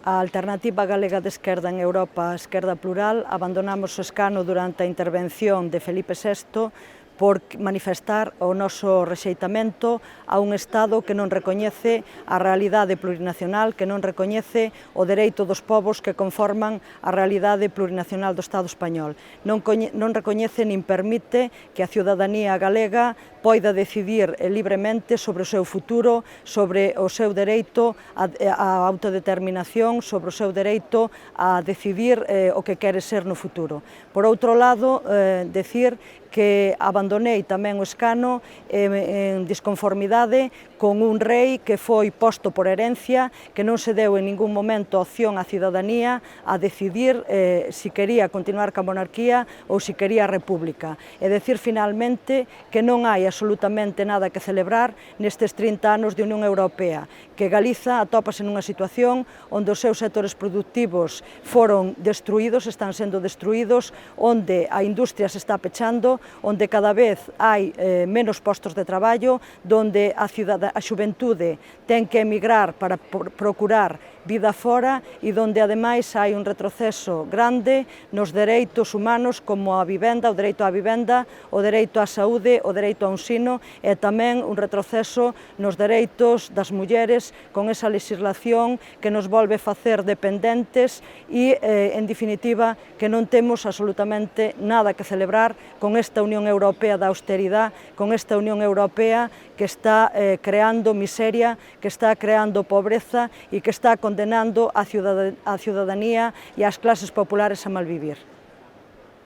A Alternativa Galega de Esquerda en Europa, a Esquerda Plural, abandonamos o escano durante a intervención de Felipe VI por manifestar o noso rexeitamento a un Estado que non recoñece a realidade plurinacional, que non recoñece o dereito dos povos que conforman a realidade plurinacional do Estado español. Non recoñece nin permite que a ciudadanía galega poida decidir libremente sobre o seu futuro, sobre o seu dereito á autodeterminación, sobre o seu dereito a decidir o que quere ser no futuro. Por outro lado, decir que abandonei tamén o escano en disconformidade con un rei que foi posto por herencia, que non se deu en ningún momento opción á cidadanía a decidir se quería continuar ca monarquía ou se quería a república. E decir finalmente que non hai absolutamente nada que celebrar nestes 30 anos de Unión Europea, que Galiza atópase nunha situación onde os seus sectores productivos foron destruídos, están sendo destruídos, onde a industria se está pechando, onde cada vez hai menos postos de traballo, onde a xuventude ten que emigrar para procurar vida fora e onde ademais hai un retroceso grande nos dereitos humanos como a vivenda, o dereito á vivenda, o dereito á saúde, o dereito ao ensino e tamén un retroceso nos dereitos das mulleres con esa legislación que nos volve facer dependentes e, en definitiva, que non temos absolutamente nada que celebrar con esta Unión Europea da austeridade, con esta Unión Europea que está creando miseria, que está creando pobreza e que está condenando a ciudadanía e as clases populares a malvivir.